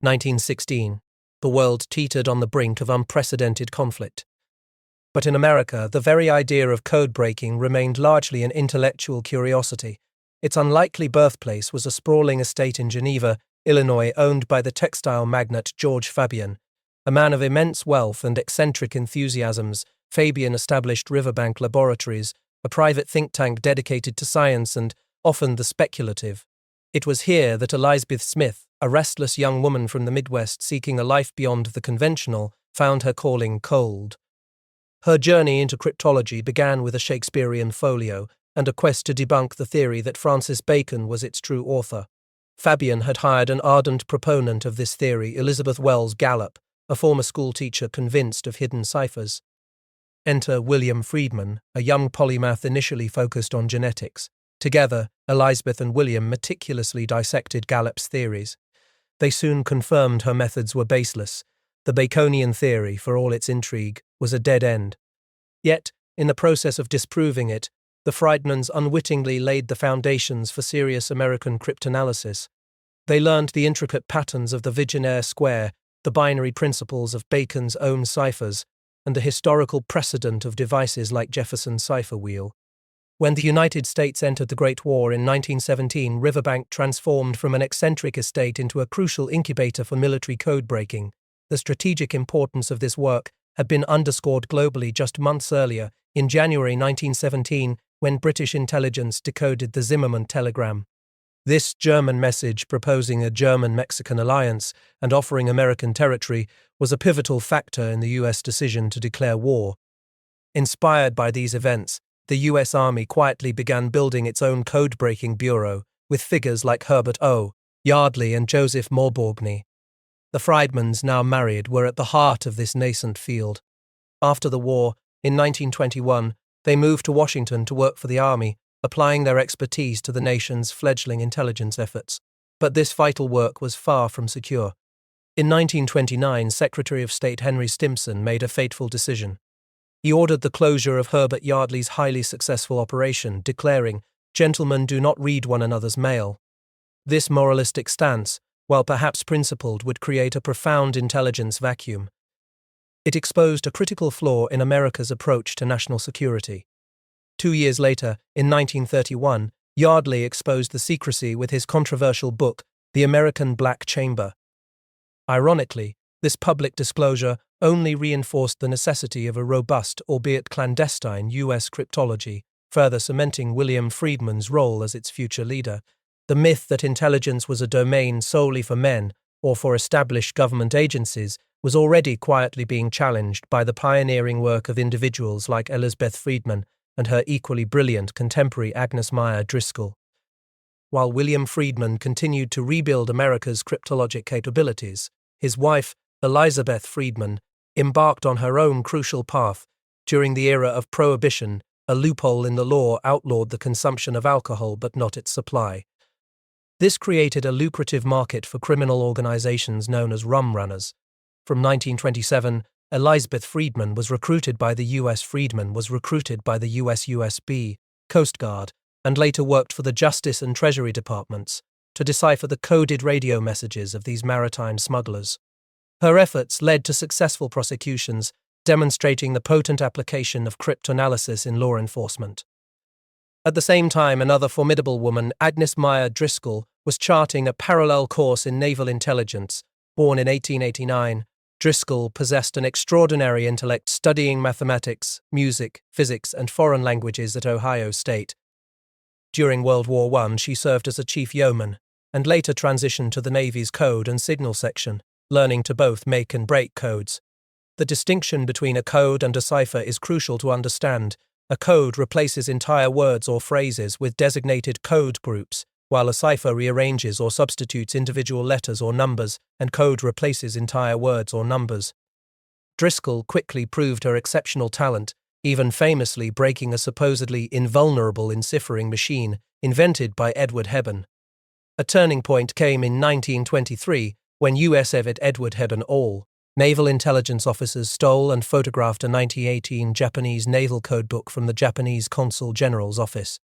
1916. The world teetered on the brink of unprecedented conflict. But in America, the very idea of code-breaking remained largely an intellectual curiosity. Its unlikely birthplace was a sprawling estate in Geneva, Illinois, owned by the textile magnate George Fabian. A man of immense wealth and eccentric enthusiasms, Fabian established Riverbank Laboratories, a private think tank dedicated to science and, often, the speculative. It was here that Elizabeth Smith, a restless young woman from the Midwest seeking a life beyond the conventional, found her calling cold. Her journey into cryptology began with a Shakespearean folio and a quest to debunk the theory that Francis Bacon was its true author. Fabian had hired an ardent proponent of this theory, Elizabeth Wells Gallup, a former schoolteacher convinced of hidden ciphers. Enter William Friedman, a young polymath initially focused on genetics. Together, Elizabeth and William meticulously dissected Gallup's theories. They soon confirmed her methods were baseless. The Baconian theory, for all its intrigue, was a dead end. Yet, in the process of disproving it, the Friedmans unwittingly laid the foundations for serious American cryptanalysis. They learned the intricate patterns of the Vigenère square, the binary principles of Bacon's own ciphers, and the historical precedent of devices like Jefferson's cipher wheel. When the United States entered the Great War in 1917, Riverbank transformed from an eccentric estate into a crucial incubator for military code-breaking. The strategic importance of this work had been underscored globally just months earlier, in January 1917, when British intelligence decoded the Zimmermann telegram. This German message, proposing a German-Mexican alliance and offering American territory, was a pivotal factor in the U.S. decision to declare war. Inspired by these events, the U.S. Army quietly began building its own code-breaking bureau, with figures like Herbert O. Yardley and Joseph Morborgny. The Friedmans, now married, were at the heart of this nascent field. After the war, in 1921, they moved to Washington to work for the Army, applying their expertise to the nation's fledgling intelligence efforts. But this vital work was far from secure. In 1929, Secretary of State Henry Stimson made a fateful decision. He ordered the closure of Herbert Yardley's highly successful operation, declaring, "Gentlemen do not read one another's mail." This moralistic stance, while perhaps principled, would create a profound intelligence vacuum. It exposed a critical flaw in America's approach to national security. 2 years later, in 1931, Yardley exposed the secrecy with his controversial book, The American Black Chamber. Ironically, this public disclosure only reinforced the necessity of a robust, albeit clandestine, U.S. cryptology, further cementing William Friedman's role as its future leader. The myth that intelligence was a domain solely for men or for established government agencies was already quietly being challenged by the pioneering work of individuals like Elizabeth Friedman and her equally brilliant contemporary Agnes Meyer Driscoll. While William Friedman continued to rebuild America's cryptologic capabilities, his wife, Elizabeth Friedman, embarked on her own crucial path. During the era of Prohibition, a loophole in the law outlawed the consumption of alcohol but not its supply. This created a lucrative market for criminal organizations known as rum runners. From 1927, Elizabeth Friedman was recruited by the U.S. Friedman was recruited by the U.S. USB, Coast Guard, and later worked for the Justice and Treasury Departments to decipher the coded radio messages of these maritime smugglers. Her efforts led to successful prosecutions, demonstrating the potent application of cryptanalysis in law enforcement. At the same time, another formidable woman, Agnes Meyer Driscoll, was charting a parallel course in naval intelligence. Born in 1889, Driscoll possessed an extraordinary intellect, studying mathematics, music, physics, and foreign languages at Ohio State. During World War I, she served as a chief yeoman, and later transitioned to the Navy's code and signal section, learning to both make and break codes. The distinction between a code and a cipher is crucial to understand. A code replaces entire words or phrases with designated code groups, while a cipher rearranges or substitutes individual letters or numbers, and code replaces entire words or numbers. Driscoll quickly proved her exceptional talent, even famously breaking a supposedly invulnerable enciphering machine invented by Edward Heben. A turning point came in 1923 when U.S. Edward Heben All, naval intelligence officers stole and photographed a 1918 Japanese naval codebook from the Japanese Consul General's office.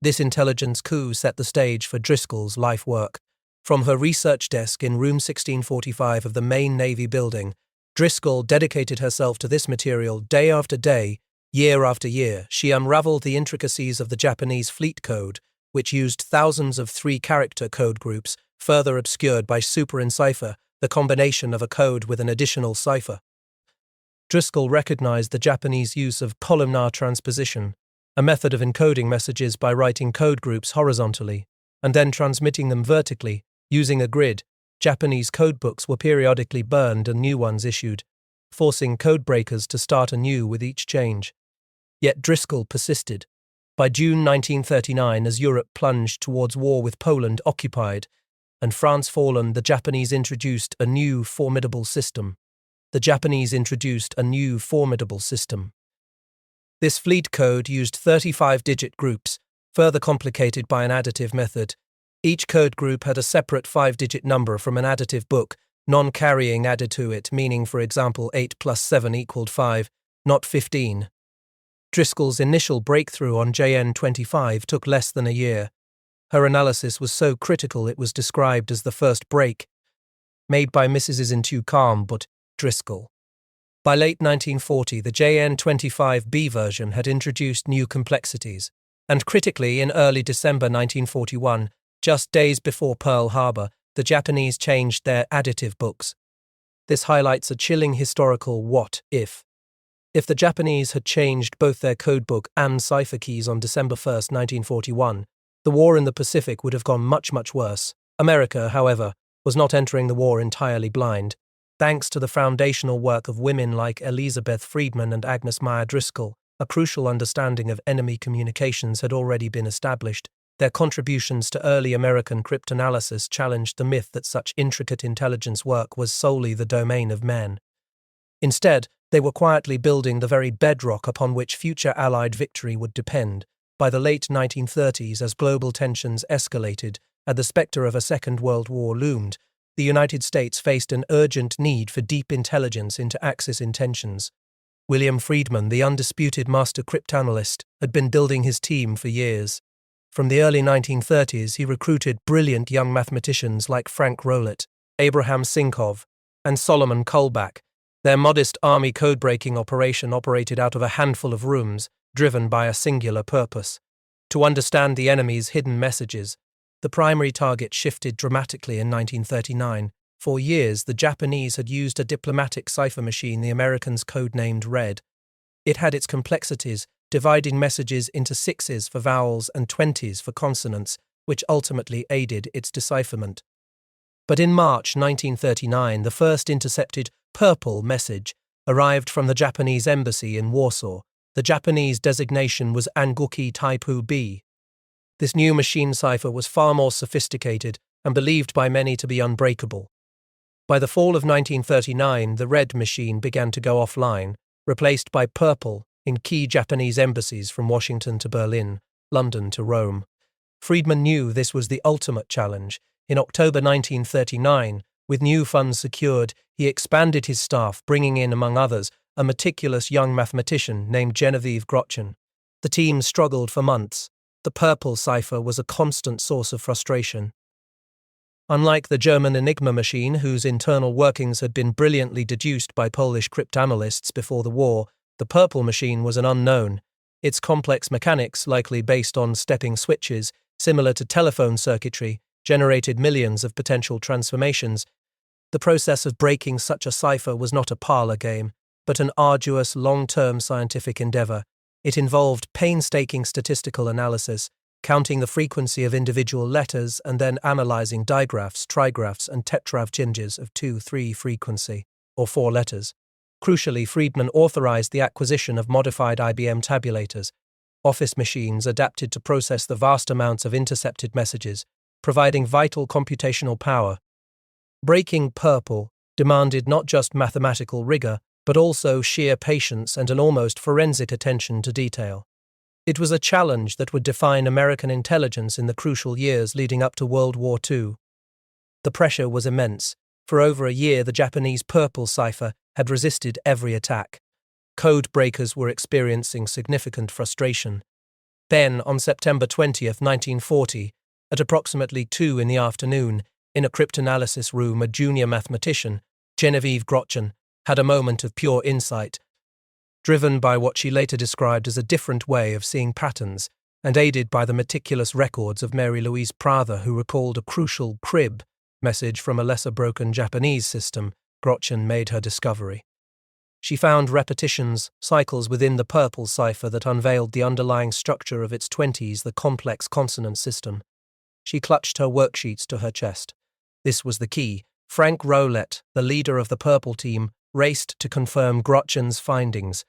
This intelligence coup set the stage for Driscoll's life work. From her research desk in room 1645 of the main Navy building, Driscoll dedicated herself to this material day after day, year after year. She unraveled the intricacies of the Japanese fleet code, which used thousands of three-character code groups, further obscured by super-encipher, the combination of a code with an additional cipher. Driscoll recognized the Japanese use of columnar transposition, a method of encoding messages by writing code groups horizontally and then transmitting them vertically using a grid. Japanese codebooks were periodically burned and new ones issued, forcing codebreakers to start anew with each change. Yet Driscoll persisted. By June 1939, as Europe plunged towards war with Poland occupied and France fallen, the Japanese introduced a new formidable system. This fleet code used 35-digit groups, further complicated by an additive method. Each code group had a separate 5-digit number from an additive book, non-carrying added to it, meaning, for example, 8 plus 7 equaled 5, not 15. Driscoll's initial breakthrough on JN-25 took less than a year. Her analysis was so critical it was described as the first break, made by Mrs. Intucalm but Driscoll. By late 1940, the JN-25B version had introduced new complexities, and critically, in early December 1941, just days before Pearl Harbor, the Japanese changed their additive books. This highlights a chilling historical what-if. If the Japanese had changed both their codebook and cipher keys on December 1, 1941, the war in the Pacific would have gone much, much worse. America, however, was not entering the war entirely blind. Thanks to the foundational work of women like Elizabeth Friedman and Agnes Meyer Driscoll, a crucial understanding of enemy communications had already been established. Their contributions to early American cryptanalysis challenged the myth that such intricate intelligence work was solely the domain of men. Instead, they were quietly building the very bedrock upon which future Allied victory would depend. By the late 1930s, as global tensions escalated and the spectre of a Second World War loomed, the United States faced an urgent need for deep intelligence into Axis intentions. William Friedman, the undisputed master cryptanalyst, had been building his team for years. From the early 1930s, he recruited brilliant young mathematicians like Frank Rowlett, Abraham Sinkov, and Solomon Kullback. Their modest army code-breaking operation operated out of a handful of rooms, driven by a singular purpose: to understand the enemy's hidden messages. The primary target shifted dramatically in 1939. For years, the Japanese had used a diplomatic cipher machine the Americans codenamed Red. It had its complexities, dividing messages into 6s for vowels and 20s for consonants, which ultimately aided its decipherment. But in March 1939, the first intercepted purple message arrived from the Japanese embassy in Warsaw. The Japanese designation was Anguki Taipu B. This new machine cipher was far more sophisticated and believed by many to be unbreakable. By the fall of 1939, the red machine began to go offline, replaced by purple in key Japanese embassies from Washington to Berlin, London to Rome. Friedman knew this was the ultimate challenge. In October 1939, with new funds secured, he expanded his staff, bringing in, among others, a meticulous young mathematician named Genevieve Grotchen. The team struggled for months. The purple cipher was a constant source of frustration. Unlike the German Enigma machine, whose internal workings had been brilliantly deduced by Polish cryptanalysts before the war, the purple machine was an unknown. Its complex mechanics, likely based on stepping switches, similar to telephone circuitry, generated millions of potential transformations. The process of breaking such a cipher was not a parlor game, but an arduous, long-term scientific endeavor. It involved painstaking statistical analysis, counting the frequency of individual letters and then analyzing digraphs, trigraphs, and tetrav changes of 2-3 frequency, or 4 letters. Crucially, Friedman authorized the acquisition of modified IBM tabulators, office machines adapted to process the vast amounts of intercepted messages, providing vital computational power. Breaking purple demanded not just mathematical rigor, but also sheer patience and an almost forensic attention to detail. It was a challenge that would define American intelligence in the crucial years leading up to World War II. The pressure was immense. For over a year, the Japanese purple cipher had resisted every attack. Code breakers were experiencing significant frustration. Then, on September 20, 1940, at approximately 2 in the afternoon, In a cryptanalysis room, a junior mathematician, Genevieve Grotchen, had a moment of pure insight, driven by what she later described as a different way of seeing patterns, and aided by the meticulous records of Mary Louise Prather, who recalled a crucial crib message from a lesser-broken Japanese system. Grotchen made her discovery. She found repetitions, cycles within the purple cipher that unveiled the underlying structure of its 20s, the complex consonant system. She clutched her worksheets to her chest. This was the key. Frank Rowlett, the leader of the purple team, raced to confirm Grotchen's findings.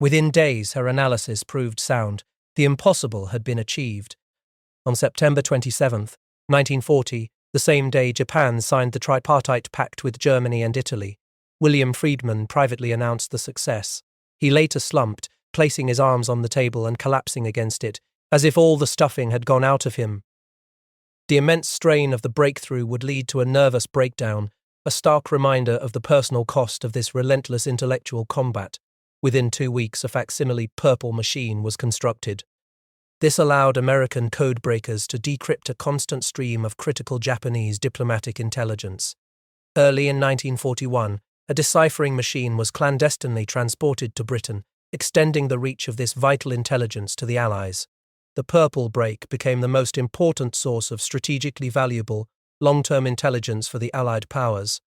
Within days, her analysis proved sound. The impossible had been achieved. On September 27, 1940, the same day Japan signed the tripartite pact with Germany and Italy, William Friedman privately announced the success. He later slumped, placing his arms on the table and collapsing against it, as if all the stuffing had gone out of him. The immense strain of the breakthrough would lead to a nervous breakdown, a stark reminder of the personal cost of this relentless intellectual combat. Within 2 weeks, a facsimile purple machine was constructed. This allowed American codebreakers to decrypt a constant stream of critical Japanese diplomatic intelligence. Early in 1941, a deciphering machine was clandestinely transported to Britain, extending the reach of this vital intelligence to the Allies. The Purple Break became the most important source of strategically valuable, long-term intelligence for the Allied powers.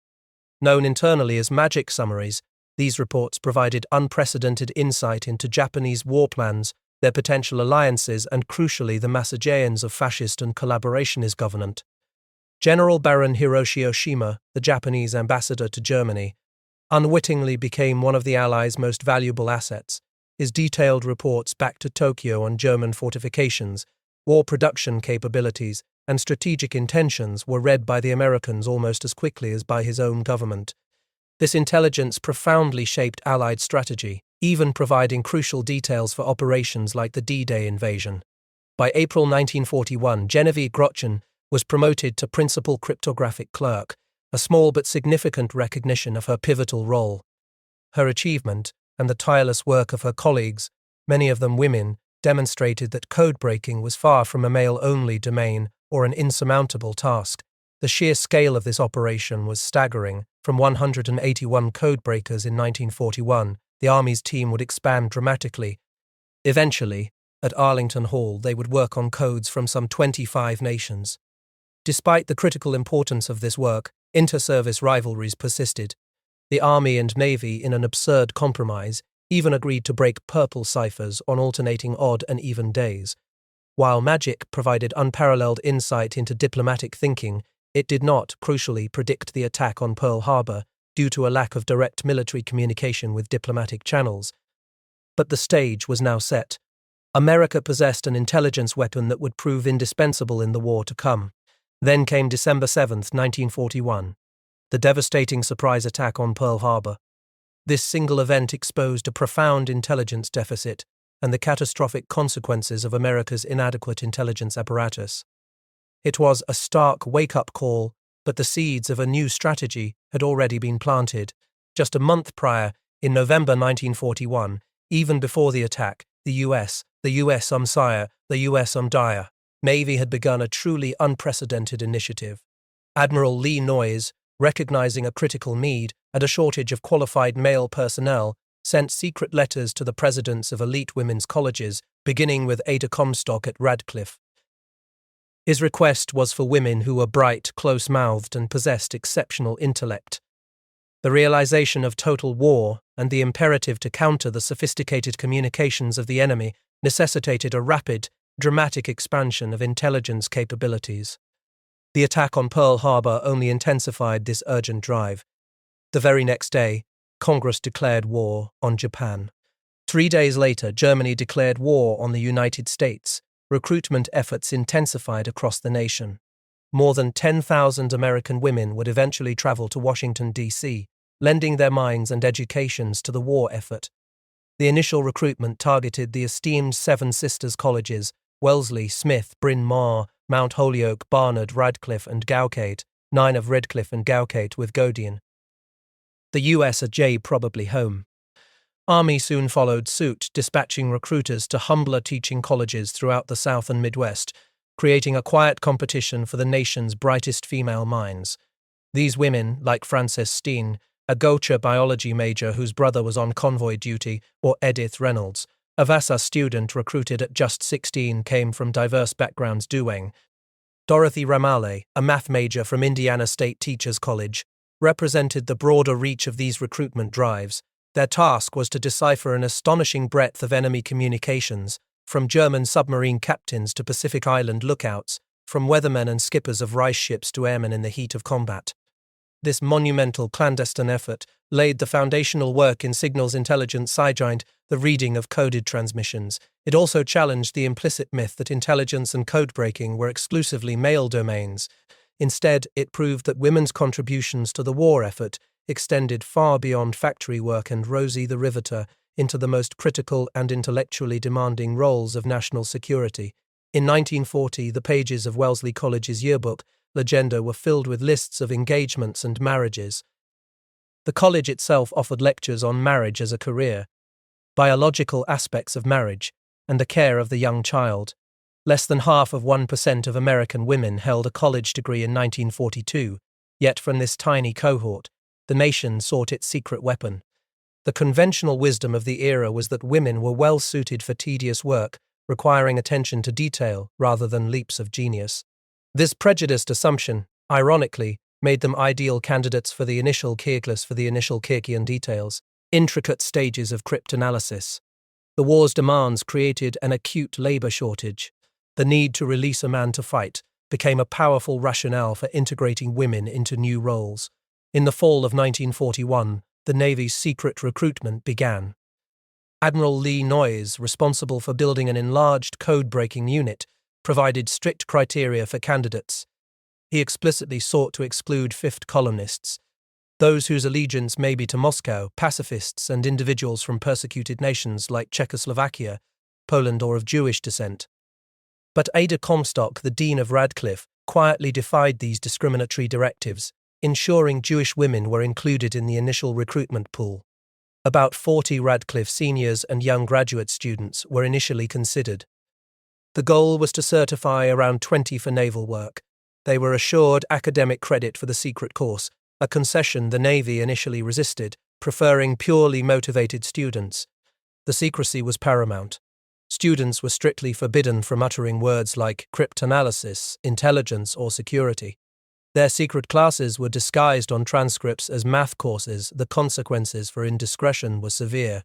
Known internally as magic summaries, these reports provided unprecedented insight into Japanese war plans, their potential alliances, and crucially the messageons of fascist and collaborationist government. General Baron Hiroshi Oshima, the Japanese ambassador to Germany, unwittingly became one of the Allies' most valuable assets. His detailed reports back to Tokyo on German fortifications, war production capabilities, and strategic intentions were read by the Americans almost as quickly as by his own government. This intelligence profoundly shaped Allied strategy, even providing crucial details for operations like the D-Day invasion. By April 1941, Genevieve Grotchen was promoted to principal cryptographic clerk, a small but significant recognition of her pivotal role. Her achievement, and the tireless work of her colleagues, many of them women, demonstrated that code-breaking was far from a male-only domain or an insurmountable task. The sheer scale of this operation was staggering. From 181 codebreakers in 1941, the Army's team would expand dramatically. Eventually, at Arlington Hall, they would work on codes from some 25 nations. Despite the critical importance of this work, inter-service rivalries persisted. The Army and Navy, in an absurd compromise, even agreed to break purple ciphers on alternating odd and even days. While magic provided unparalleled insight into diplomatic thinking, it did not, crucially, predict the attack on Pearl Harbor due to a lack of direct military communication with diplomatic channels. But the stage was now set. America possessed an intelligence weapon that would prove indispensable in the war to come. Then came December 7, 1941, the devastating surprise attack on Pearl Harbor. This single event exposed a profound intelligence deficit and the catastrophic consequences of America's inadequate intelligence apparatus. It was a stark wake-up call, but the seeds of a new strategy had already been planted. Just a month prior, in November 1941, even before the attack, the US Sire, the US Dire Navy had begun a truly unprecedented initiative. Admiral Lee Noyes, recognizing a critical need and a shortage of qualified male personnel, sent secret letters to the presidents of elite women's colleges, beginning with Ada Comstock at Radcliffe. His request was for women who were bright, close-mouthed, and possessed exceptional intellect. The realization of total war and the imperative to counter the sophisticated communications of the enemy necessitated a rapid, dramatic expansion of intelligence capabilities. The attack on Pearl Harbor only intensified this urgent drive. The very next day, Congress declared war on Japan. 3 days later, Germany declared war on the United States. Recruitment efforts intensified across the nation. More than 10,000 American women would eventually travel to Washington, D.C., lending their minds and educations to the war effort. The initial recruitment targeted the esteemed Seven Sisters colleges, Wellesley, Smith, Bryn Mawr, Mount Holyoke, Barnard, Radcliffe, and Gowcate, 9 of Redcliffe and Gowcate with Godian. The USAJ probably home. Army soon followed suit, dispatching recruiters to humbler teaching colleges throughout the South and Midwest. creating a quiet competition for the nation's brightest female minds. These women, like Frances Steen, a Gotcha biology major whose brother was on convoy duty, or Edith Reynolds, a Vassar student recruited at just 16, came from diverse backgrounds. Dorothy Ramale, a math major from Indiana State Teachers College, represented the broader reach of these recruitment drives. Their task was to decipher an astonishing breadth of enemy communications, from German submarine captains to Pacific Island lookouts, from weathermen and skippers of rice ships to airmen in the heat of combat. This monumental clandestine effort laid the foundational work in signals intelligence sidelined the reading of coded transmissions. It also challenged the implicit myth that intelligence and codebreaking were exclusively male domains. Instead, it proved that women's contributions to the war effort extended far beyond factory work and Rosie the Riveter into the most critical and intellectually demanding roles of national security. In 1940, the pages of Wellesley College's yearbook, Legenda, were filled with lists of engagements and marriages. The college itself offered lectures on marriage as a career, biological aspects of marriage, and the care of the young child. Less than half of 1% of American women held a college degree in 1942, yet from this tiny cohort, the nation sought its secret weapon. The conventional wisdom of the era was that women were well suited for tedious work, requiring attention to detail rather than leaps of genius. This prejudiced assumption, ironically, made them ideal candidates for the initial Kirkian details, intricate stages of cryptanalysis. The war's demands created an acute labor shortage. The need to release a man to fight became a powerful rationale for integrating women into new roles. In the fall of 1941, the Navy's secret recruitment began. Admiral Lee Noyes, responsible for building an enlarged code-breaking unit, provided strict criteria for candidates. He explicitly sought to exclude fifth columnists, those whose allegiance may be to Moscow, pacifists, and individuals from persecuted nations like Czechoslovakia, Poland, or of Jewish descent. But Ada Comstock, the Dean of Radcliffe, quietly defied these discriminatory directives, ensuring Jewish women were included in the initial recruitment pool. About 40 Radcliffe seniors and young graduate students were initially considered. The goal was to certify around 20 for naval work. They were assured academic credit for the secret course, a concession the Navy initially resisted, preferring purely motivated students. The secrecy was paramount. Students were strictly forbidden from uttering words like cryptanalysis, intelligence, or security. Their secret classes were disguised on transcripts as math courses. The consequences for indiscretion were severe.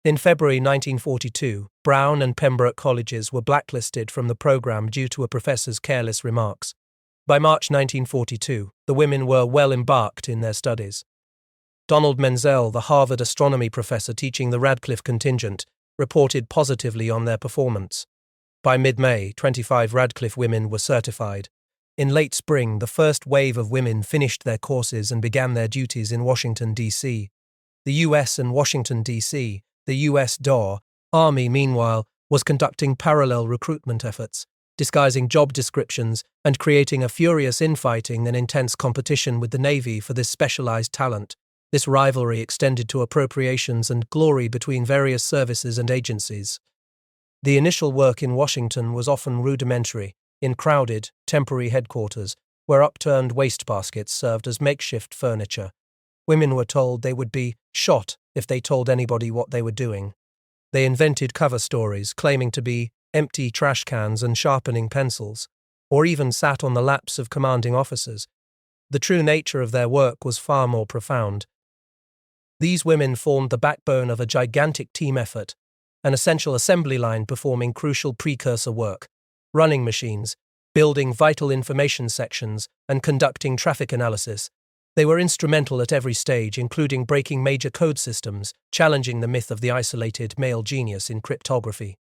In February 1942, Brown and Pembroke colleges were blacklisted from the program due to a professor's careless remarks. By March 1942, the women were well embarked in their studies. Donald Menzel, the Harvard astronomy professor teaching the Radcliffe contingent, reported positively on their performance. By mid-May, 25 Radcliffe women were certified. In late spring, the first wave of women finished their courses and began their duties in Washington, D.C. The U.S. and Washington, D.C., the U.S. Army, meanwhile, was conducting parallel recruitment efforts, disguising job descriptions and creating a furious infighting and intense competition with the Navy for this specialized talent. This rivalry extended to appropriations and glory between various services and agencies. The initial work in Washington was often rudimentary, in crowded, temporary headquarters, where upturned wastebaskets served as makeshift furniture. Women were told they would be shot if they told anybody what they were doing. They invented cover stories claiming to be empty trash cans and sharpening pencils, or even sat on the laps of commanding officers. The true nature of their work was far more profound. These women formed the backbone of a gigantic team effort, an essential assembly line performing crucial precursor work, running machines, building vital information sections, and conducting traffic analysis. They were instrumental at every stage, including breaking major code systems, challenging the myth of the isolated male genius in cryptography.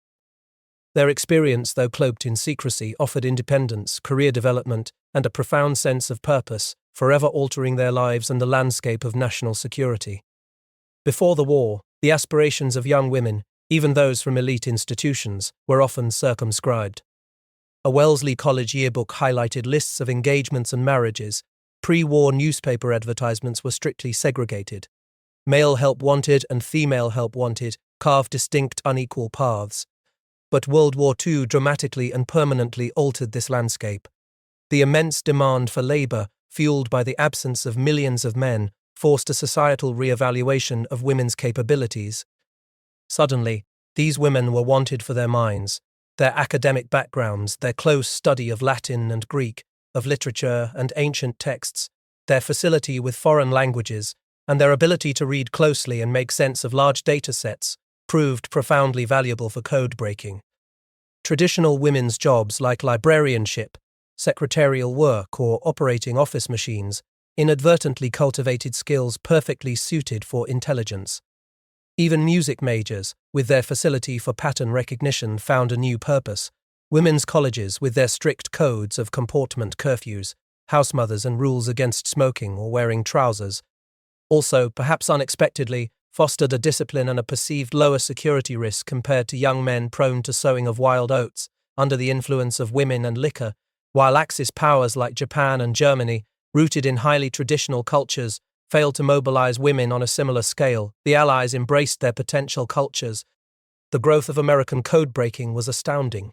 Their experience, though cloaked in secrecy, offered independence, career development, and a profound sense of purpose, forever altering their lives and the landscape of national security. Before the war, the aspirations of young women, even those from elite institutions, were often circumscribed. A Wellesley College yearbook highlighted lists of engagements and marriages. Pre-war newspaper advertisements were strictly segregated. Male help wanted and female help wanted carved distinct, unequal paths. But World War II dramatically and permanently altered this landscape. The immense demand for labor, fueled by the absence of millions of men, forced a societal re-evaluation of women's capabilities. Suddenly, these women were wanted for their minds, their academic backgrounds, their close study of Latin and Greek, of literature and ancient texts, their facility with foreign languages, and their ability to read closely and make sense of large data sets proved profoundly valuable for code breaking. Traditional women's jobs like librarianship, secretarial work, or operating office machines inadvertently cultivated skills perfectly suited for intelligence. Even music majors, with their facility for pattern recognition, found a new purpose. Women's colleges, with their strict codes of comportment, curfews, house mothers, and rules against smoking or wearing trousers, also, perhaps unexpectedly, fostered a discipline and a perceived lower security risk compared to young men prone to sowing of wild oats under the influence of women and liquor, while Axis powers like Japan and Germany, rooted in highly traditional cultures, failed to mobilize women on a similar scale. The Allies embraced their potential cultures. The growth of American code-breaking was astounding.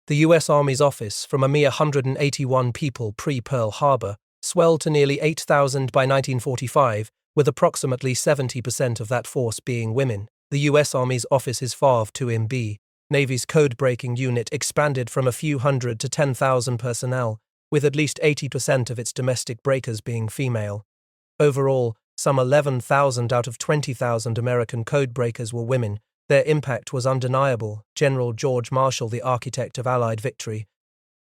The U.S. Army's office, from a mere 181 people pre-Pearl Harbor, swelled to nearly 8,000 by 1945, with approximately 70% of that force being women. The U.S. Army's office's FAV 2MB, Navy's code-breaking unit, expanded from a few hundred to 10,000 personnel, with at least 80% of its domestic breakers being female. Overall, some 11,000 out of 20,000 American codebreakers were women. Their impact was undeniable. General George Marshall, the architect of Allied victory,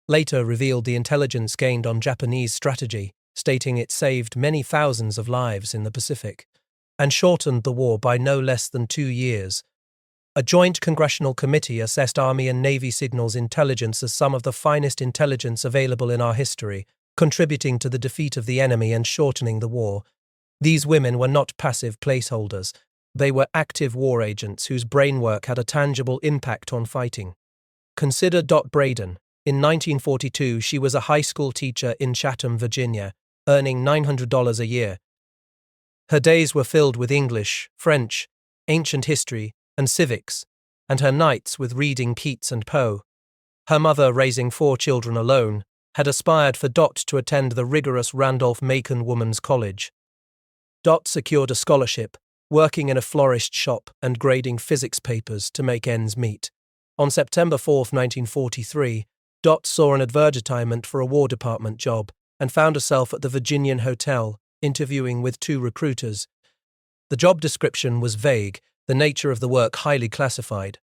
later revealed the intelligence gained on Japanese strategy, stating it saved many thousands of lives in the Pacific and shortened the war by no less than 2 years. A joint congressional committee assessed Army and Navy signals intelligence as some of the finest intelligence available in our history, contributing to the defeat of the enemy and shortening the war. These women were not passive placeholders. They were active war agents whose brainwork had a tangible impact on fighting. Consider Dot Braden. In 1942, she was a high school teacher in Chatham, Virginia, earning $900 a year. Her days were filled with English, French, ancient history, and civics, and her nights with reading Keats and Poe. Her mother, raising 4 children alone, had aspired for Dot to attend the rigorous Randolph-Macon Women's College. Dot secured a scholarship, working in a florist shop and grading physics papers to make ends meet. On September 4, 1943, Dot saw an advertisement for a War Department job and found herself at the Virginian Hotel, interviewing with 2 recruiters. The job description was vague, the nature of the work highly classified.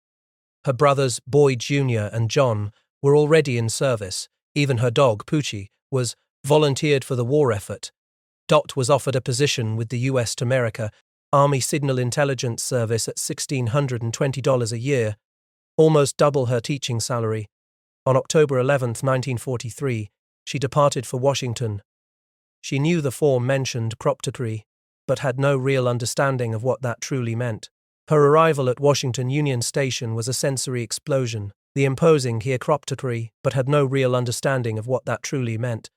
Her brothers, Boyd Jr. and John, were already in service. Even her dog, Poochie, was volunteered for the war effort. Dot was offered a position with the U.S. America Army Signal Intelligence Service at $1,620 a year, almost double her teaching salary. On October 11, 1943, she departed for Washington. She knew the form mentioned croptocracy, but had no real understanding of what that truly meant. Her arrival at Washington Union Station was a sensory explosion. The imposing here croptocracy, but had no real understanding of what that truly meant.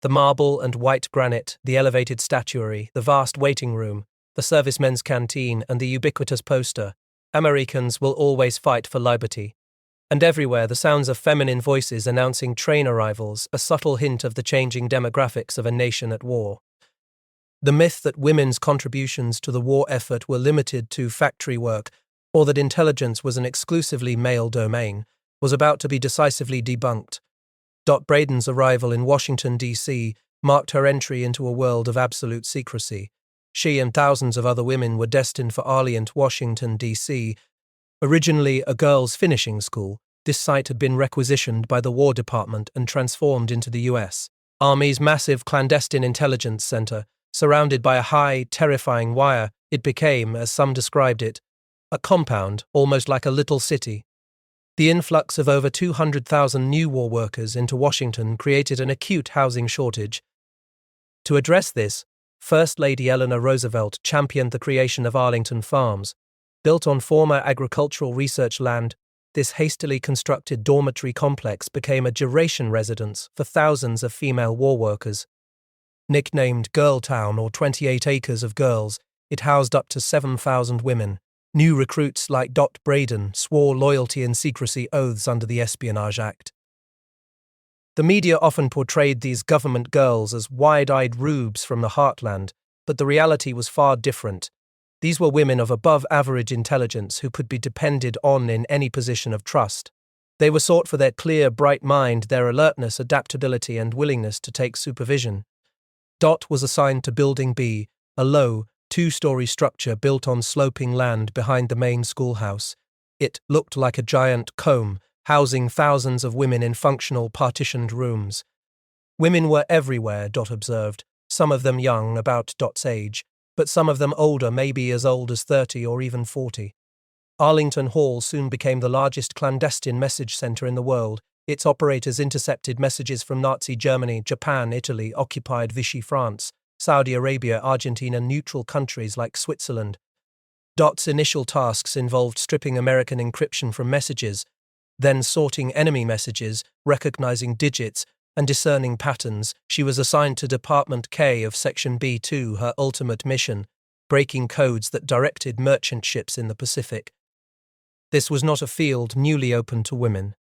The marble and white granite, the elevated statuary, the vast waiting room, the servicemen's canteen, and the ubiquitous poster, Americans will always fight for liberty. And everywhere the sounds of feminine voices announcing train arrivals, a subtle hint of the changing demographics of a nation at war. The myth that women's contributions to the war effort were limited to factory work, or that intelligence was an exclusively male domain, was about to be decisively debunked. Dot Braden's arrival in Washington, D.C. marked her entry into a world of absolute secrecy. She and thousands of other women were destined for Arlington, Washington, D.C. Originally a girls' finishing school, this site had been requisitioned by the War Department and transformed into the U.S. Army's massive clandestine intelligence center. Surrounded by a high, terrifying wire, it became, as some described it, a compound, almost like a little city. The influx of over 200,000 new war workers into Washington created an acute housing shortage. To address this, First Lady Eleanor Roosevelt championed the creation of Arlington Farms. Built on former agricultural research land, this hastily constructed dormitory complex became a duration residence for thousands of female war workers. Nicknamed Girl Town, or 28 acres of girls, it housed up to 7,000 women. New recruits like Dot Braden swore loyalty and secrecy oaths under the Espionage Act. The media often portrayed these government girls as wide-eyed rubes from the heartland, but the reality was far different. These were women of above-average intelligence who could be depended on in any position of trust. They were sought for their clear, bright mind, their alertness, adaptability, and willingness to take supervision. Dot was assigned to Building B, a low, two-story structure built on sloping land behind the main schoolhouse. It looked like a giant comb, housing thousands of women in functional, partitioned rooms. Women were everywhere, Dot observed, some of them young, about Dot's age, but some of them older, maybe as old as 30 or even 40. Arlington Hall soon became the largest clandestine message center in the world. Its operators intercepted messages from Nazi Germany, Japan, Italy, occupied Vichy France, Saudi Arabia, Argentina, neutral countries like Switzerland. Dot's initial tasks involved stripping American encryption from messages, then sorting enemy messages, recognizing digits, and discerning patterns. She was assigned to Department K of Section B2, her ultimate mission, breaking codes that directed merchant ships in the Pacific. This was not a field newly open to women.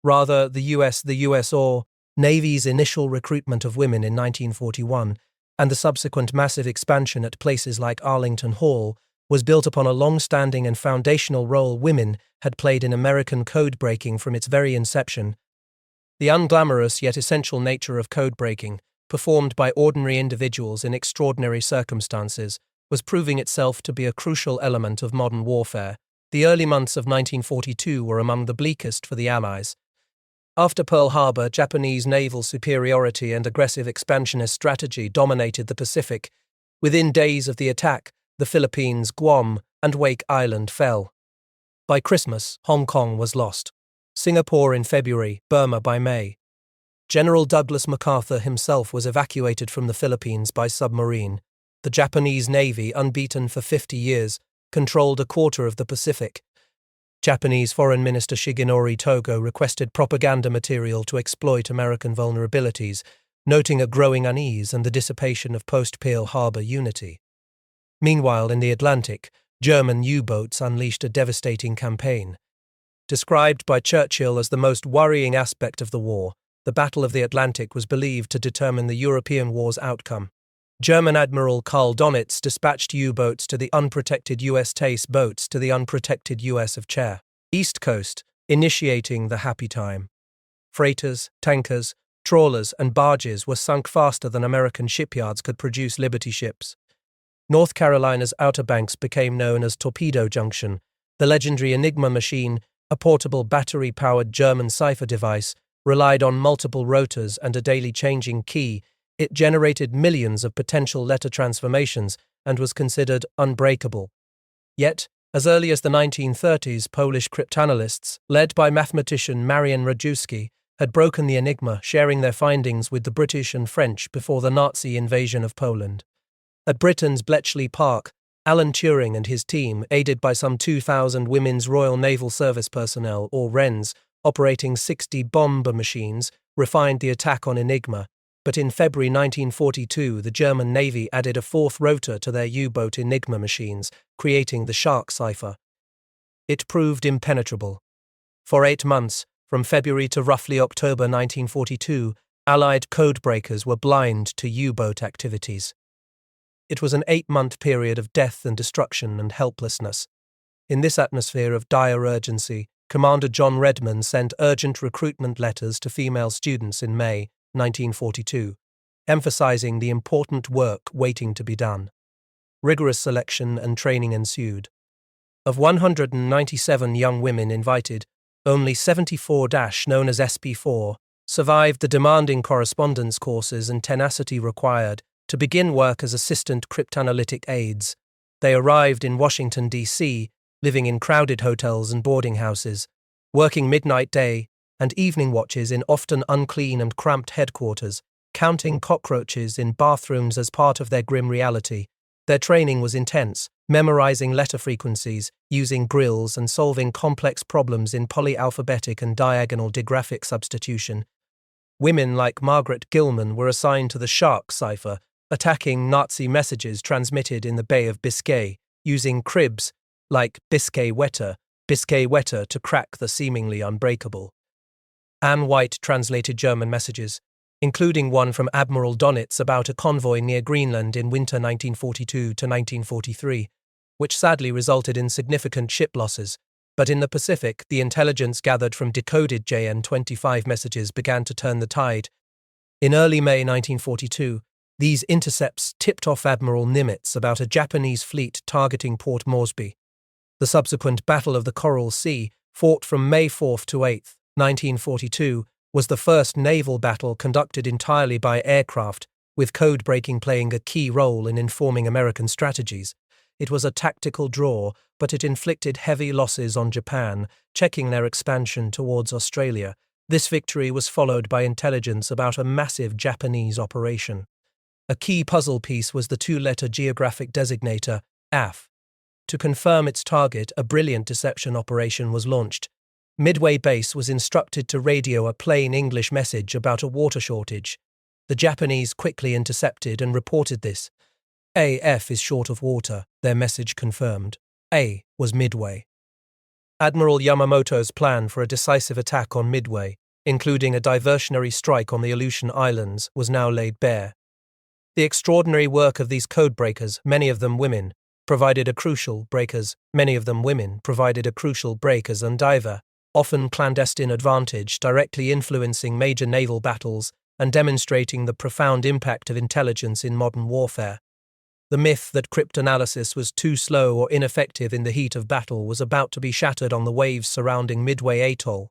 Rather, the U.S. or Navy's initial recruitment of women in 1941 and the subsequent massive expansion at places like Arlington Hall was built upon a long-standing and foundational role women had played in American code-breaking from its very inception. The unglamorous yet essential nature of code-breaking, performed by ordinary individuals in extraordinary circumstances, was proving itself to be a crucial element of modern warfare. The early months of 1942 were among the bleakest for the Allies. After Pearl Harbor, Japanese naval superiority and aggressive expansionist strategy dominated the Pacific. Within days of the attack, the Philippines, Guam, and Wake Island fell. By Christmas, Hong Kong was lost. Singapore in February, Burma by May. General Douglas MacArthur himself was evacuated from the Philippines by submarine. The Japanese Navy, unbeaten for 50 years, controlled a quarter of the Pacific. Japanese Foreign Minister Shigenori Togo requested propaganda material to exploit American vulnerabilities, noting a growing unease and the dissipation of post-Pearl Harbor unity. Meanwhile, in the Atlantic, German U-boats unleashed a devastating campaign. Described by Churchill as the most worrying aspect of the war, the Battle of the Atlantic was believed to determine the European war's outcome. German Admiral Karl Donitz dispatched U-boats to the unprotected U.S. Tace boats to the unprotected U.S. of Chair East Coast, initiating the happy time. Freighters, tankers, trawlers, and barges were sunk faster than American shipyards could produce Liberty ships. North Carolina's Outer Banks became known as Torpedo Junction. The legendary Enigma machine, a portable battery-powered German cipher device, relied on multiple rotors and a daily changing key. It generated millions of potential letter transformations and was considered unbreakable. Yet, as early as the 1930s, Polish cryptanalysts, led by mathematician Marian Rejewski, had broken the enigma, sharing their findings with the British and French before the Nazi invasion of Poland. At Britain's Bletchley Park, Alan Turing and his team, aided by some 2,000 Women's Royal Naval Service personnel, or WRENs, operating 60 bomber machines, refined the attack on Enigma. But in February 1942, the German Navy added a fourth rotor to their U-boat Enigma machines, creating the Shark cipher. It proved impenetrable. For 8 months, from February to roughly October 1942, Allied codebreakers were blind to U-boat activities. It was an 8-month period of death and destruction and helplessness. In this atmosphere of dire urgency, Commander John Redmond sent urgent recruitment letters to female students in May 1942, emphasizing the important work waiting to be done. Rigorous selection and training ensued. Of 197 young women invited, only 74, known as SP4, survived the demanding correspondence courses and tenacity required to begin work as assistant cryptanalytic aides. They arrived in Washington, D.C., living in crowded hotels and boarding houses, working midnight day and evening watches in often unclean and cramped headquarters, counting cockroaches in bathrooms as part of their grim reality. Their training was intense, memorizing letter frequencies, using grills, and solving complex problems in polyalphabetic and diagonal digraphic substitution. Women like Margaret Gilman were assigned to the Shark cipher, attacking Nazi messages transmitted in the Bay of Biscay, using cribs, like Biscay Wetter to crack the seemingly unbreakable. Anne White translated German messages, including one from Admiral Donitz about a convoy near Greenland in winter 1942 to 1943, which sadly resulted in significant ship losses. But in the Pacific, the intelligence gathered from decoded JN-25 messages began to turn the tide. In early May 1942, these intercepts tipped off Admiral Nimitz about a Japanese fleet targeting Port Moresby. The subsequent Battle of the Coral Sea, fought from May 4 to 8, 1942, was the first naval battle conducted entirely by aircraft, with code-breaking playing a key role in informing American strategies. It was a tactical draw, but it inflicted heavy losses on Japan, checking their expansion towards Australia. This victory was followed by intelligence about a massive Japanese operation. A key puzzle piece was the two-letter geographic designator, AF. To confirm its target, a brilliant deception operation was launched. Midway Base was instructed to radio a plain English message about a water shortage. The Japanese quickly intercepted and reported this. AF is short of water, their message confirmed. A was Midway. Admiral Yamamoto's plan for a decisive attack on Midway, including a diversionary strike on the Aleutian Islands, was now laid bare. The extraordinary work of these codebreakers, many of them women, provided a crucial breakers and diver, often clandestine advantage, directly influencing major naval battles and demonstrating the profound impact of intelligence in modern warfare. The myth that cryptanalysis was too slow or ineffective in the heat of battle was about to be shattered on the waves surrounding Midway Atoll.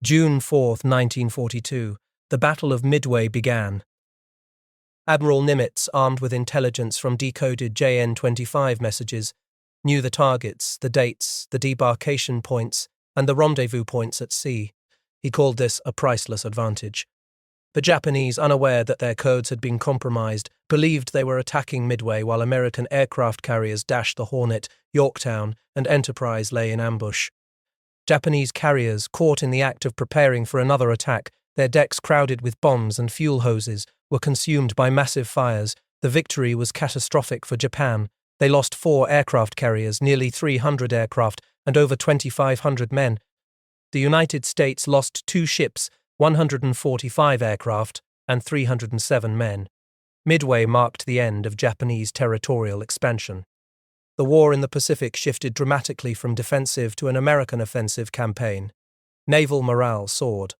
June 4, 1942, the Battle of Midway began. Admiral Nimitz, armed with intelligence from decoded JN-25 messages, knew the targets, the dates, the debarkation points, and the rendezvous points at sea. He called this a priceless advantage. The Japanese, unaware that their codes had been compromised, believed they were attacking Midway while American aircraft carriers dashed the Hornet, Yorktown, and Enterprise lay in ambush. Japanese carriers, caught in the act of preparing for another attack, their decks crowded with bombs and fuel hoses, were consumed by massive fires. The victory was catastrophic for Japan. They lost 4 aircraft carriers, nearly 300 aircraft, and over 2,500 men. The United States lost 2 ships, 145 aircraft, and 307 men. Midway marked the end of Japanese territorial expansion. The war in the Pacific shifted dramatically from defensive to an American offensive campaign. Naval morale soared.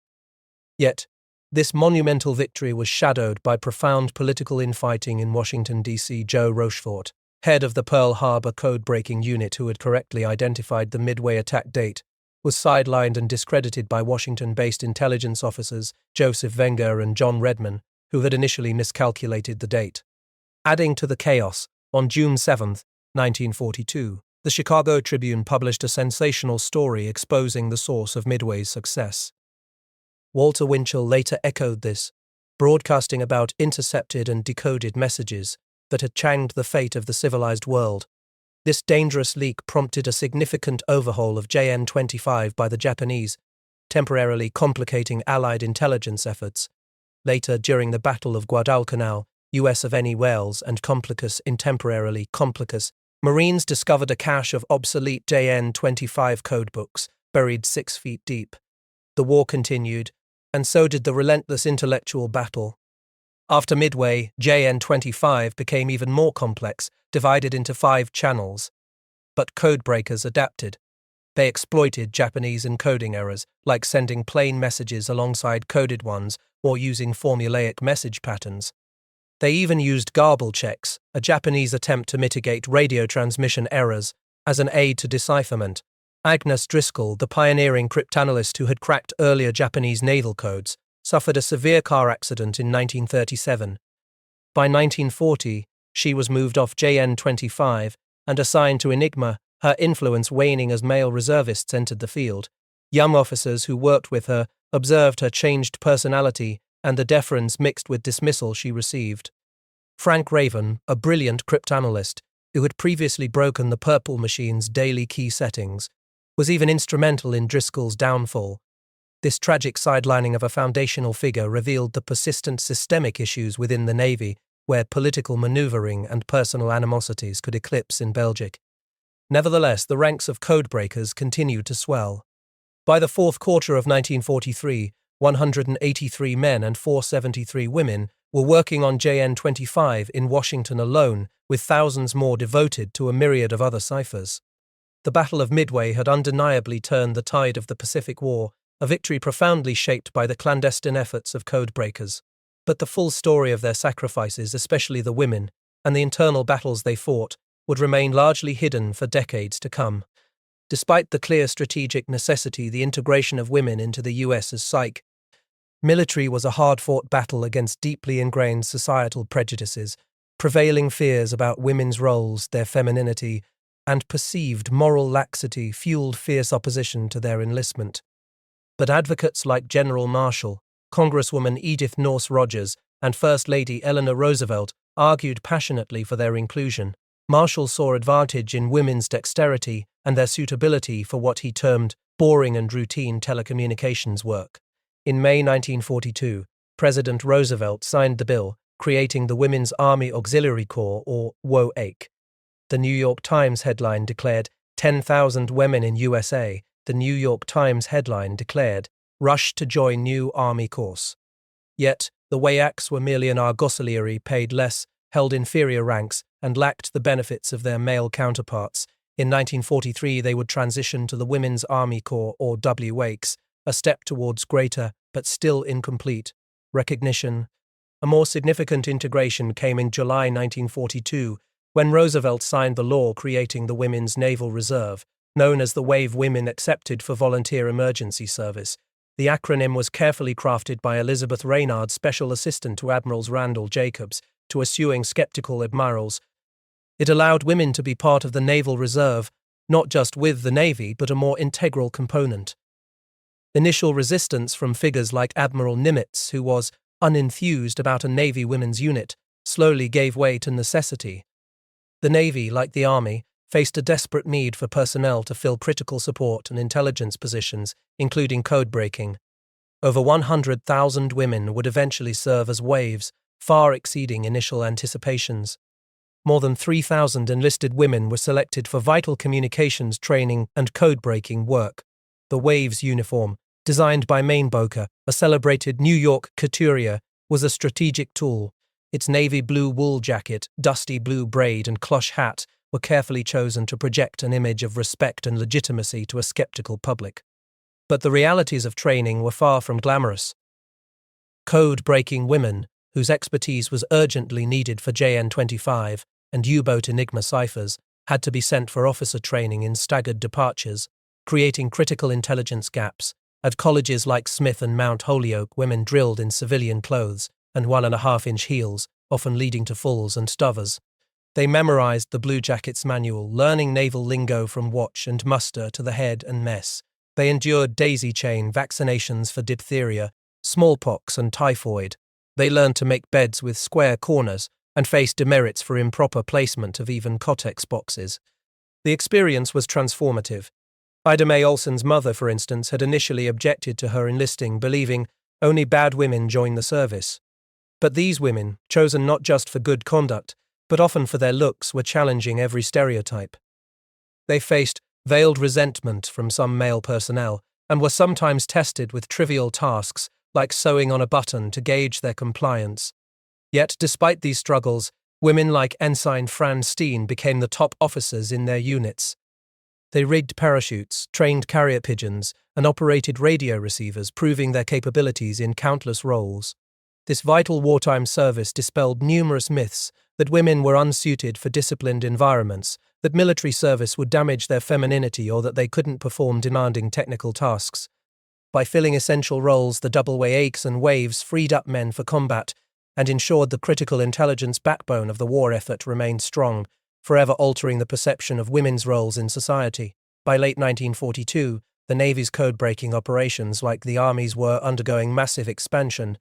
Yet, this monumental victory was shadowed by profound political infighting in Washington, D.C. Joe Rochefort, head of the Pearl Harbor code-breaking unit who had correctly identified the Midway attack date, was sidelined and discredited by Washington-based intelligence officers Joseph Wenger and John Redman, who had initially miscalculated the date. Adding to the chaos, on June 7, 1942, the Chicago Tribune published a sensational story exposing the source of Midway's success. Walter Winchell later echoed this, broadcasting about intercepted and decoded messages that had changed the fate of the civilized world. This dangerous leak prompted a significant overhaul of JN-25 by the Japanese, temporarily complicating Allied intelligence efforts. Later, during the Battle of Guadalcanal, US of N.E. Wales and Complicus intemporarily Complicus, Marines discovered a cache of obsolete JN-25 codebooks, buried 6 feet deep. The war continued, and so did the relentless intellectual battle. After Midway, JN-25 became even more complex, divided into 5 channels. But codebreakers adapted. They exploited Japanese encoding errors, like sending plain messages alongside coded ones or using formulaic message patterns. They even used garble checks, a Japanese attempt to mitigate radio transmission errors, as an aid to decipherment. Agnes Driscoll, the pioneering cryptanalyst who had cracked earlier Japanese naval codes, suffered a severe car accident in 1937. By 1940, she was moved off JN-25 and assigned to Enigma, her influence waning as male reservists entered the field. Young officers who worked with her observed her changed personality and the deference mixed with dismissal she received. Frank Raven, a brilliant cryptanalyst who had previously broken the Purple Machine's daily key settings, was even instrumental in Driscoll's downfall. This tragic sidelining of a foundational figure revealed the persistent systemic issues within the Navy, where political maneuvering and personal animosities could eclipse in Belgic. Nevertheless, the ranks of codebreakers continued to swell. By the fourth quarter of 1943, 183 men and 473 women were working on JN-25 in Washington alone, with thousands more devoted to a myriad of other ciphers. The Battle of Midway had undeniably turned the tide of the Pacific War, a victory profoundly shaped by the clandestine efforts of codebreakers. But the full story of their sacrifices, especially the women, and the internal battles they fought, would remain largely hidden for decades to come. Despite the clear strategic necessity, the integration of women into the US's psyche, military was a hard-fought battle against deeply ingrained societal prejudices, prevailing fears about women's roles, their femininity, and perceived moral laxity fueled fierce opposition to their enlistment. But advocates like General Marshall, Congresswoman Edith Nourse Rogers, and First Lady Eleanor Roosevelt argued passionately for their inclusion. Marshall saw advantage in women's dexterity and their suitability for what he termed boring and routine telecommunications work. In May 1942, President Roosevelt signed the bill creating the Women's Army Auxiliary Corps, or WWII. The New York Times headline declared 10,000 women in USA. The New York Times headline declared, "Rush to join new Army course." Yet, the WWIIs were merely an auxiliary, paid less, held inferior ranks, and lacked the benefits of their male counterparts. In 1943, they would transition to the Women's Army Corps, or WWIIs, a step towards greater, but still incomplete, recognition. A more significant integration came in July 1942, when Roosevelt signed the law creating the Women's Naval Reserve, known as the WAVE Women Accepted for Volunteer Emergency Service. The acronym was carefully crafted by Elizabeth Reynard, special assistant to Admirals Randall Jacobs, to eschewing skeptical admirals. It allowed women to be part of the Naval Reserve, not just with the Navy, but a more integral component. Initial resistance from figures like Admiral Nimitz, who was unenthused about a Navy women's unit, slowly gave way to necessity. The Navy, like the Army, faced a desperate need for personnel to fill critical support and intelligence positions, including code-breaking. Over 100,000 women would eventually serve as WAVEs, far exceeding initial anticipations. More than 3,000 enlisted women were selected for vital communications training and code-breaking work. The WAVEs uniform, designed by Mainbocher, a celebrated New York couturier, was a strategic tool. Its navy blue wool jacket, dusty blue braid, and cloche hat were carefully chosen to project an image of respect and legitimacy to a skeptical public. But the realities of training were far from glamorous. Code-breaking women, whose expertise was urgently needed for JN-25 and U-boat Enigma ciphers, had to be sent for officer training in staggered departures, creating critical intelligence gaps. At colleges like Smith and Mount Holyoke, women drilled in civilian clothes and 1.5-inch heels, often leading to falls and stovers. They memorized the Blue Jackets manual, learning naval lingo from watch and muster to the head and mess. They endured daisy chain vaccinations for diphtheria, smallpox and typhoid. They learned to make beds with square corners and faced demerits for improper placement of even Kotex boxes. The experience was transformative. Ida Mae Olson's mother, for instance, had initially objected to her enlisting, believing only bad women join the service. But these women, chosen not just for good conduct, but often for their looks, were challenging every stereotype. They faced veiled resentment from some male personnel and were sometimes tested with trivial tasks like sewing on a button to gauge their compliance. Yet, despite these struggles, women like Ensign Fran Steen became the top officers in their units. They rigged parachutes, trained carrier pigeons, and operated radio receivers, proving their capabilities in countless roles. This vital wartime service dispelled numerous myths that women were unsuited for disciplined environments, that military service would damage their femininity, or that they couldn't perform demanding technical tasks. By filling essential roles, the WWIIs and WAVEs freed up men for combat and ensured the critical intelligence backbone of the war effort remained strong, forever altering the perception of women's roles in society. By late 1942, the Navy's code-breaking operations, like the Army's, were undergoing massive expansion.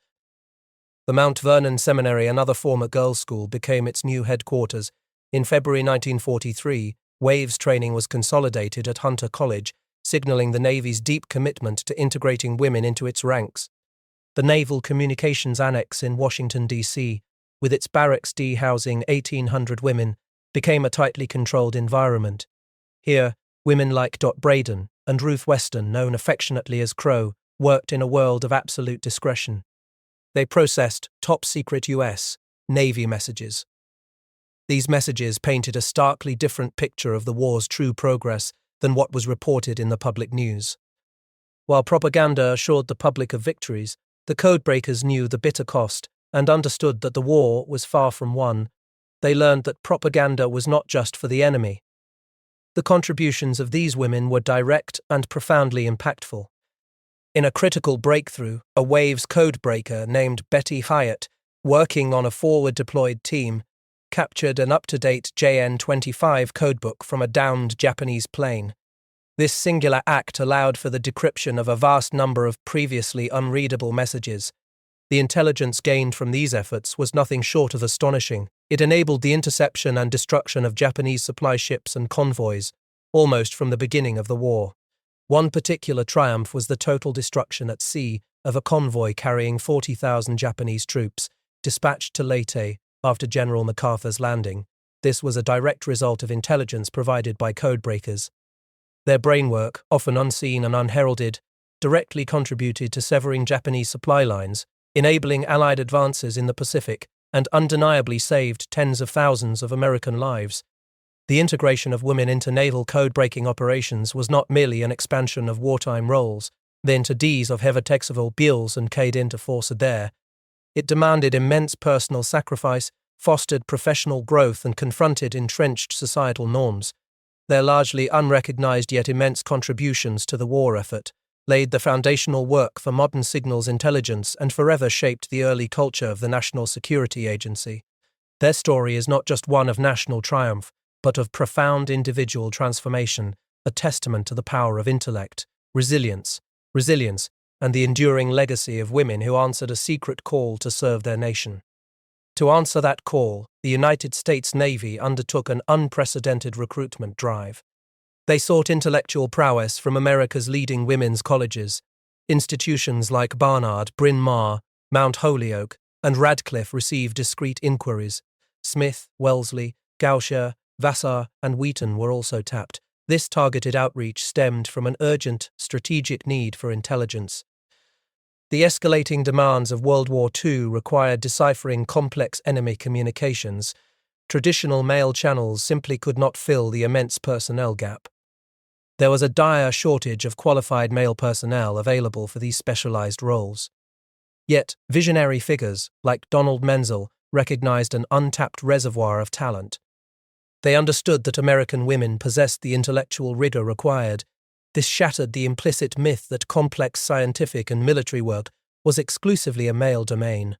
The Mount Vernon Seminary, another former girls' school, became its new headquarters. In February 1943, WAVES training was consolidated at Hunter College, signaling the Navy's deep commitment to integrating women into its ranks. The Naval Communications Annex in Washington, D.C., with its barracks housing 1,800 women, became a tightly controlled environment. Here, women like Dot Braden and Ruth Weston, known affectionately as Crow, worked in a world of absolute discretion. They processed top-secret U.S. Navy messages. These messages painted a starkly different picture of the war's true progress than what was reported in the public news. While propaganda assured the public of victories, the codebreakers knew the bitter cost and understood that the war was far from won. They learned that propaganda was not just for the enemy. The contributions of these women were direct and profoundly impactful. In a critical breakthrough, a Waves codebreaker named Betty Hyatt, working on a forward-deployed team, captured an up-to-date JN-25 codebook from a downed Japanese plane. This singular act allowed for the decryption of a vast number of previously unreadable messages. The intelligence gained from these efforts was nothing short of astonishing. It enabled the interception and destruction of Japanese supply ships and convoys, almost from the beginning of the war. One particular triumph was the total destruction at sea of a convoy carrying 40,000 Japanese troops, dispatched to Leyte after General MacArthur's landing. This was a direct result of intelligence provided by codebreakers. Their brainwork, often unseen and unheralded, directly contributed to severing Japanese supply lines, enabling Allied advances in the Pacific, and undeniably saved tens of thousands of American lives. The integration of women into naval code-breaking operations was not merely an expansion of wartime roles, the entities of Hevertexeville Beals and Cade into Force Adair. It demanded immense personal sacrifice, fostered professional growth, and confronted entrenched societal norms. Their largely unrecognized yet immense contributions to the war effort laid the foundational work for modern signals intelligence and forever shaped the early culture of the National Security Agency. Their story is not just one of national triumph, but of profound individual transformation, a testament to the power of intellect, resilience, and the enduring legacy of women who answered a secret call to serve their nation. To answer that call, the United States Navy undertook an unprecedented recruitment drive. They sought intellectual prowess from America's leading women's colleges. Institutions like Barnard, Bryn Mawr, Mount Holyoke, and Radcliffe received discreet inquiries. Smith, Wellesley, Goucher, Vassar, and Wheaton were also tapped. This targeted outreach stemmed from an urgent, strategic need for intelligence. The escalating demands of World War II required deciphering complex enemy communications. Traditional mail channels simply could not fill the immense personnel gap. There was a dire shortage of qualified male personnel available for these specialized roles. Yet, visionary figures like Donald Menzel recognized an untapped reservoir of talent. They understood that American women possessed the intellectual rigor required. This shattered the implicit myth that complex scientific and military work was exclusively a male domain.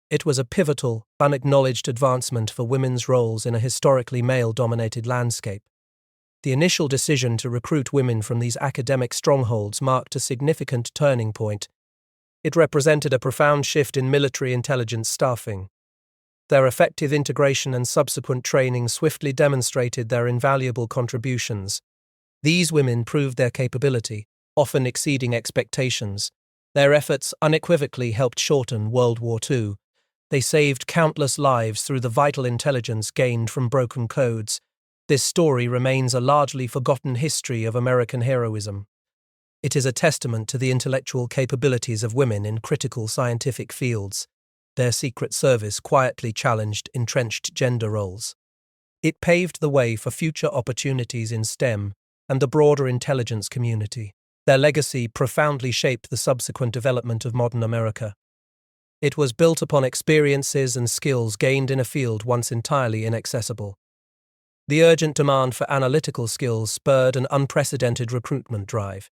It was a pivotal, unacknowledged advancement for women's roles in a historically male-dominated landscape. The initial decision to recruit women from these academic strongholds marked a significant turning point. It represented a profound shift in military intelligence staffing. Their effective integration and subsequent training swiftly demonstrated their invaluable contributions. These women proved their capability, often exceeding expectations. Their efforts unequivocally helped shorten World War II. They saved countless lives through the vital intelligence gained from broken codes. This story remains a largely forgotten history of American heroism. It is a testament to the intellectual capabilities of women in critical scientific fields. Their secret service quietly challenged entrenched gender roles. It paved the way for future opportunities in STEM and the broader intelligence community. Their legacy profoundly shaped the subsequent development of modern America. It was built upon experiences and skills gained in a field once entirely inaccessible. The urgent demand for analytical skills spurred an unprecedented recruitment drive.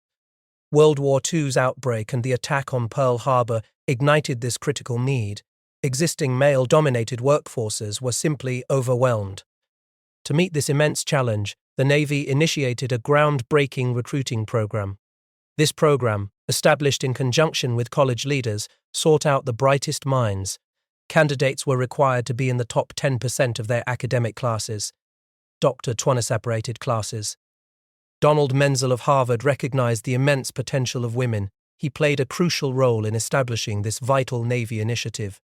World War II's outbreak and the attack on Pearl Harbor ignited this critical need. Existing male-dominated workforces were simply overwhelmed. To meet this immense challenge, the Navy initiated a groundbreaking recruiting program. This program, established in conjunction with college leaders, sought out the brightest minds. Candidates were required to be in the top 10% of their academic classes, Dr. Twenty-separated classes. Donald Menzel of Harvard recognized the immense potential of women. He played a crucial role in establishing this vital Navy initiative.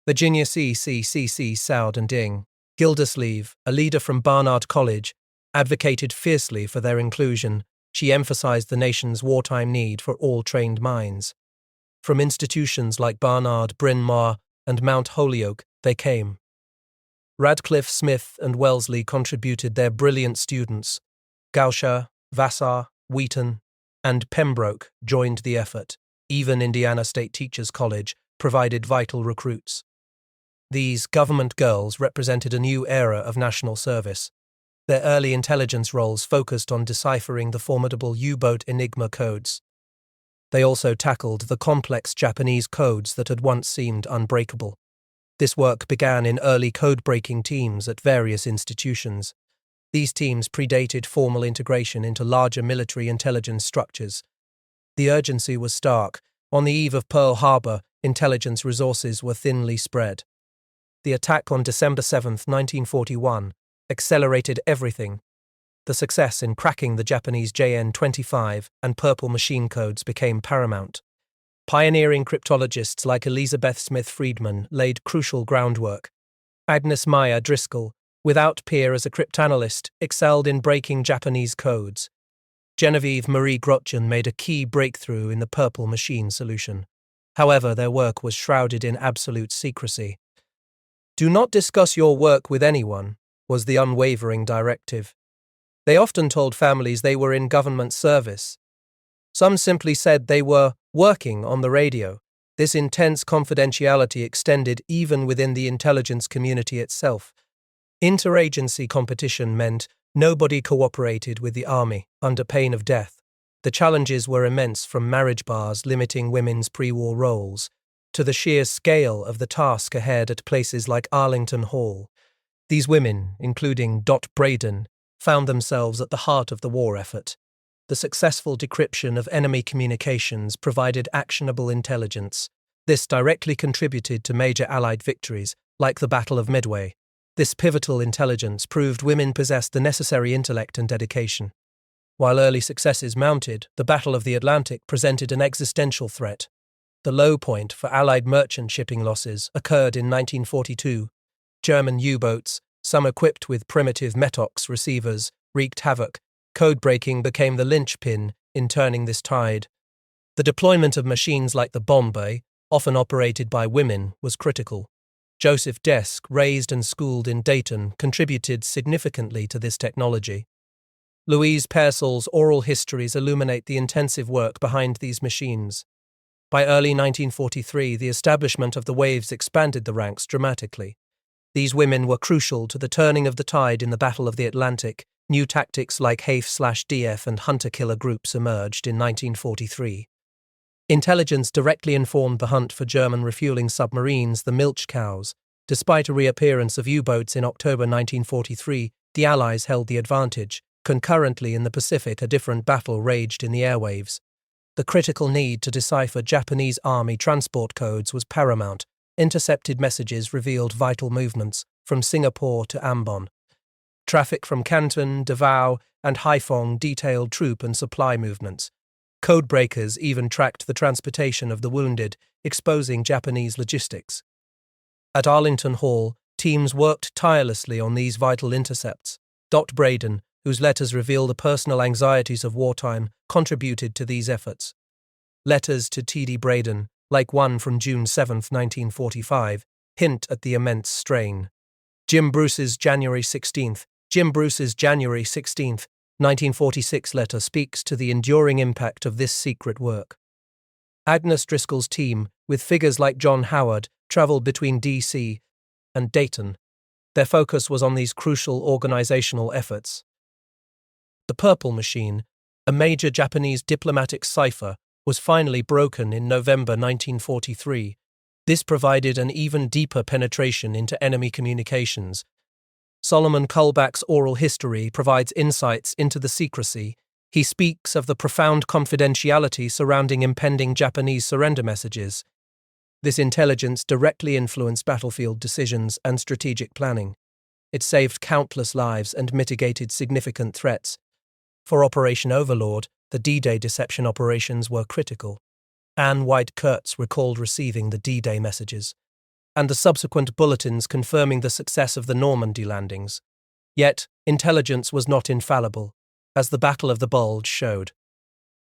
Virginia C. Soud and Ding Gildersleeve, a leader from Barnard College, advocated fiercely for their inclusion. She emphasized the nation's wartime need for all trained minds. From institutions like Barnard, Bryn Mawr, and Mount Holyoke, they came. Radcliffe, Smith, and Wellesley contributed their brilliant students. Gausha, Vassar, Wheaton, and Pembroke joined the effort. Even Indiana State Teachers College provided vital recruits. These government girls represented a new era of national service. Their early intelligence roles focused on deciphering the formidable U-boat Enigma codes. They also tackled the complex Japanese codes that had once seemed unbreakable. This work began in early code-breaking teams at various institutions. These teams predated formal integration into larger military intelligence structures. The urgency was stark. On the eve of Pearl Harbor, intelligence resources were thinly spread. The attack on December 7, 1941, accelerated everything. The success in cracking the Japanese JN-25 and Purple machine codes became paramount. Pioneering cryptologists like Elizabeth Smith Friedman laid crucial groundwork. Agnes Meyer Driscoll, without peer as a cryptanalyst, excelled in breaking Japanese codes. Genevieve Marie Grotjen made a key breakthrough in the Purple machine solution. However, their work was shrouded in absolute secrecy. "Do not discuss your work with anyone," was the unwavering directive. They often told families they were in government service. Some simply said they were working on the radio. This intense confidentiality extended even within the intelligence community itself. Interagency competition meant nobody cooperated with the army, under pain of death. The challenges were immense, from marriage bars limiting women's pre-war roles, to the sheer scale of the task ahead at places like Arlington Hall. These women, including Dot Braden, found themselves at the heart of the war effort. The successful decryption of enemy communications provided actionable intelligence. This directly contributed to major Allied victories, like the Battle of Midway. This pivotal intelligence proved women possessed the necessary intellect and dedication. While early successes mounted, the Battle of the Atlantic presented an existential threat. The low point for Allied merchant shipping losses occurred in 1942. German U-boats, some equipped with primitive Metox receivers, wreaked havoc. Code-breaking became the linchpin in turning this tide. The deployment of machines like the Bombay, often operated by women, was critical. Joseph Desk, raised and schooled in Dayton, contributed significantly to this technology. Louise Pearsall's oral histories illuminate the intensive work behind these machines. By early 1943, the establishment of the waves expanded the ranks dramatically. These women were crucial to the turning of the tide in the Battle of the Atlantic. New tactics like HAFE/DF and hunter-killer groups emerged in 1943. Intelligence directly informed the hunt for German refueling submarines, the Milch Cows. Despite a reappearance of U-boats in October 1943, the Allies held the advantage. Concurrently in the Pacific, a different battle raged in the airwaves. The critical need to decipher Japanese Army transport codes was paramount. Intercepted messages revealed vital movements from Singapore to Ambon. Traffic from Canton, Davao, and Haiphong detailed troop and supply movements. Codebreakers even tracked the transportation of the wounded, exposing Japanese logistics. At Arlington Hall, teams worked tirelessly on these vital intercepts. Dot Braden, whose letters reveal the personal anxieties of wartime, contributed to these efforts. Letters to T.D. Braden, like one from June 7, 1945, hint at the immense strain. Jim Bruce's January 16, 1946 letter speaks to the enduring impact of this secret work. Agnes Driscoll's team, with figures like John Howard, traveled between D.C. and Dayton. Their focus was on these crucial organizational efforts. The Purple Machine, a major Japanese diplomatic cipher, was finally broken in November 1943. This provided an even deeper penetration into enemy communications. Solomon Kullback's oral history provides insights into the secrecy. He speaks of the profound confidentiality surrounding impending Japanese surrender messages. This intelligence directly influenced battlefield decisions and strategic planning. It saved countless lives and mitigated significant threats. For Operation Overlord, the D-Day deception operations were critical. Anne White Kurtz recalled receiving the D-Day messages and the subsequent bulletins confirming the success of the Normandy landings. Yet, intelligence was not infallible, as the Battle of the Bulge showed.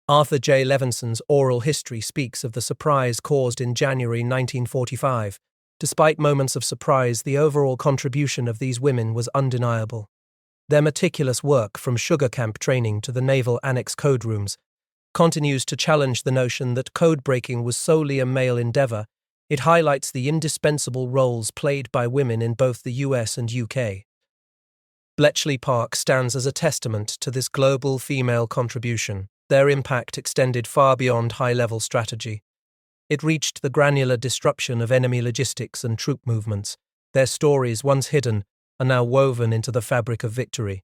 Arthur J. Levinson's oral history speaks of the surprise caused in January 1945. Despite moments of surprise, the overall contribution of these women was undeniable. Their meticulous work, from sugar camp training to the Naval Annex code rooms, continues to challenge the notion that code breaking was solely a male endeavor. It highlights the indispensable roles played by women in both the US and UK. Bletchley Park stands as a testament to this global female contribution. Their impact extended far beyond high-level strategy. It reached the granular disruption of enemy logistics and troop movements. Their stories, once hidden, are now woven into the fabric of victory.